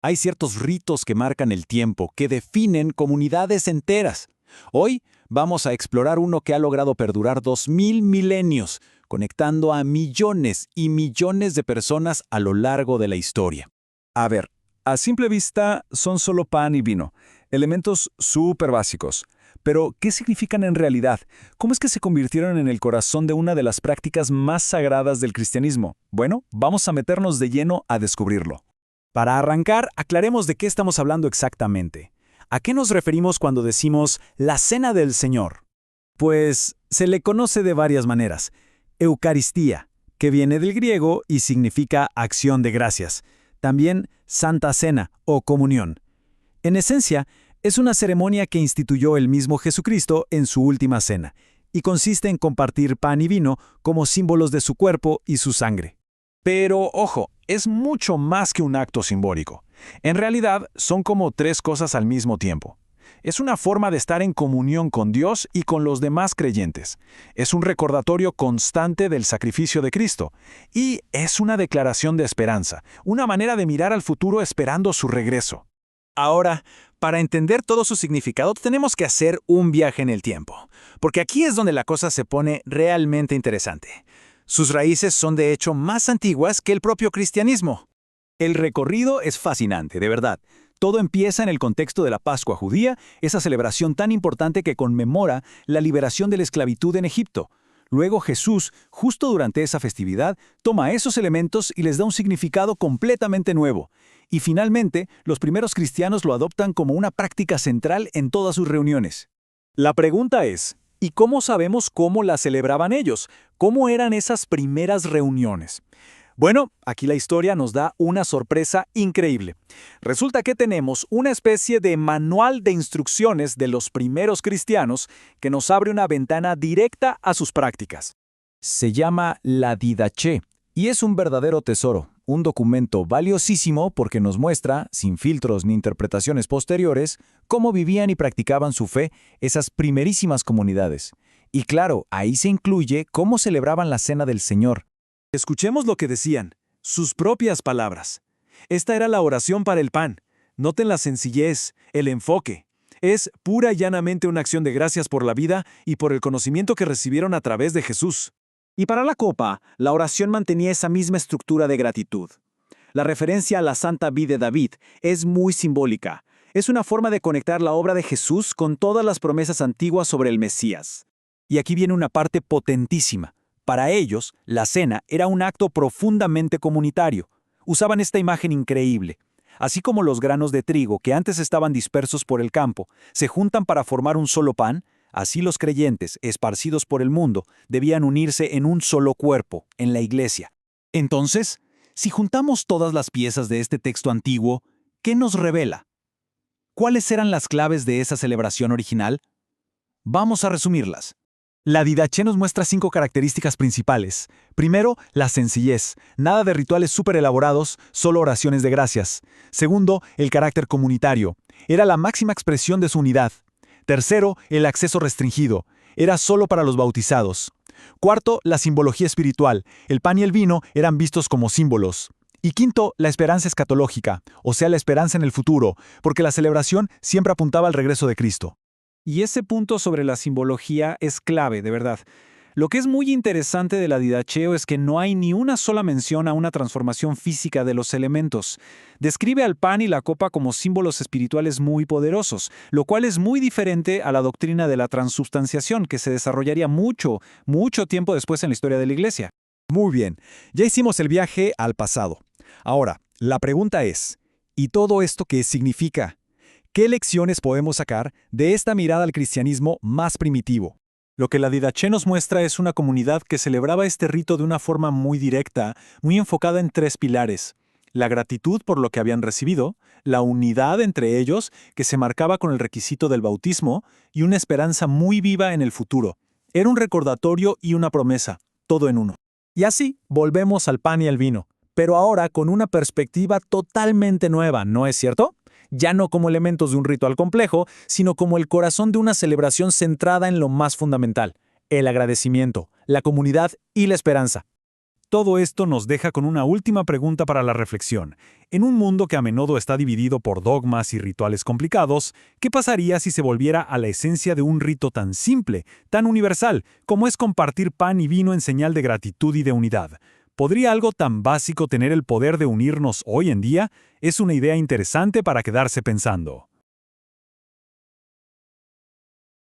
Hay ciertos ritos que marcan el tiempo, que definen comunidades enteras. Hoy vamos a explorar uno que ha logrado perdurar 2000 milenios, conectando a millones y millones de personas a lo largo de la historia. A ver, a simple vista son solo pan y vino, elementos súper básicos. Pero, ¿qué significan en realidad? ¿Cómo es que se convirtieron en el corazón de una de las prácticas más sagradas del cristianismo? Bueno, vamos a meternos de lleno a descubrirlo. Para arrancar, aclaremos de qué estamos hablando exactamente. ¿A qué nos referimos cuando decimos la Cena del Señor? Pues se le conoce de varias maneras. Eucaristía, que viene del griego y significa acción de gracias. También Santa Cena o comunión. En esencia, es una ceremonia que instituyó el mismo Jesucristo en su última cena, y consiste en compartir pan y vino como símbolos de su cuerpo y su sangre. Pero, ojo, es mucho más que un acto simbólico. En realidad, son como tres cosas al mismo tiempo. Es una forma de estar en comunión con Dios y con los demás creyentes. Es un recordatorio constante del sacrificio de Cristo. Y es una declaración de esperanza, una manera de mirar al futuro esperando su regreso. Ahora, para entender todo su significado, tenemos que hacer un viaje en el tiempo, porque aquí es donde la cosa se pone realmente interesante. Sus raíces son de hecho más antiguas que el propio cristianismo. El recorrido es fascinante, de verdad. Todo empieza en el contexto de la Pascua judía, esa celebración tan importante que conmemora la liberación de la esclavitud en Egipto. Luego Jesús, justo durante esa festividad, toma esos elementos y les da un significado completamente nuevo. Y finalmente, los primeros cristianos lo adoptan como una práctica central en todas sus reuniones. La pregunta es, ¿y cómo sabemos cómo la celebraban ellos? ¿Cómo eran esas primeras reuniones? Bueno, aquí la historia nos da una sorpresa increíble. Resulta que tenemos una especie de manual de instrucciones de los primeros cristianos que nos abre una ventana directa a sus prácticas. Se llama la Didaché y es un verdadero tesoro, un documento valiosísimo porque nos muestra, sin filtros ni interpretaciones posteriores, cómo vivían y practicaban su fe esas primerísimas comunidades. Y claro, ahí se incluye cómo celebraban la Cena del Señor. Escuchemos lo que decían, sus propias palabras. Esta era la oración para el pan. Noten la sencillez, el enfoque. Es pura y llanamente una acción de gracias por la vida y por el conocimiento que recibieron a través de Jesús. Y para la copa, la oración mantenía esa misma estructura de gratitud. La referencia a la Santa Vid de David es muy simbólica. Es una forma de conectar la obra de Jesús con todas las promesas antiguas sobre el Mesías. Y aquí viene una parte potentísima. Para ellos, la cena era un acto profundamente comunitario. Usaban esta imagen increíble. Así como los granos de trigo que antes estaban dispersos por el campo se juntan para formar un solo pan, así los creyentes, esparcidos por el mundo, debían unirse en un solo cuerpo, en la iglesia. Entonces, si juntamos todas las piezas de este texto antiguo, ¿qué nos revela? ¿Cuáles eran las claves de esa celebración original? Vamos a resumirlas. La Didaché nos muestra 5 características principales. Primero, la sencillez. Nada de rituales súper elaborados, solo oraciones de gracias. Segundo, el carácter comunitario. Era la máxima expresión de su unidad. Tercero, el acceso restringido. Era solo para los bautizados. Cuarto, la simbología espiritual. El pan y el vino eran vistos como símbolos. Y quinto, la esperanza escatológica, o sea, la esperanza en el futuro, porque la celebración siempre apuntaba al regreso de Cristo. Y ese punto sobre la simbología es clave, de verdad. Lo que es muy interesante de la Didacheo es que no hay ni una sola mención a una transformación física de los elementos. Describe al pan y la copa como símbolos espirituales muy poderosos, lo cual es muy diferente a la doctrina de la transubstanciación, que se desarrollaría mucho tiempo después en la historia de la Iglesia. Muy bien, ya hicimos el viaje al pasado. Ahora, la pregunta es, ¿y todo esto qué significa? ¿Qué lecciones podemos sacar de esta mirada al cristianismo más primitivo? Lo que la Didaché nos muestra es una comunidad que celebraba este rito de una forma muy directa, muy enfocada en 3 pilares. La gratitud por lo que habían recibido, la unidad entre ellos, que se marcaba con el requisito del bautismo, y una esperanza muy viva en el futuro. Era un recordatorio y una promesa, todo en uno. Y así, volvemos al pan y al vino, pero ahora con una perspectiva totalmente nueva, ¿no es cierto? Ya no como elementos de un ritual complejo, sino como el corazón de una celebración centrada en lo más fundamental, el agradecimiento, la comunidad y la esperanza. Todo esto nos deja con una última pregunta para la reflexión. En un mundo que a menudo está dividido por dogmas y rituales complicados, ¿qué pasaría si se volviera a la esencia de un rito tan simple, tan universal, como es compartir pan y vino en señal de gratitud y de unidad? ¿Podría algo tan básico tener el poder de unirnos hoy en día? Es una idea interesante para quedarse pensando.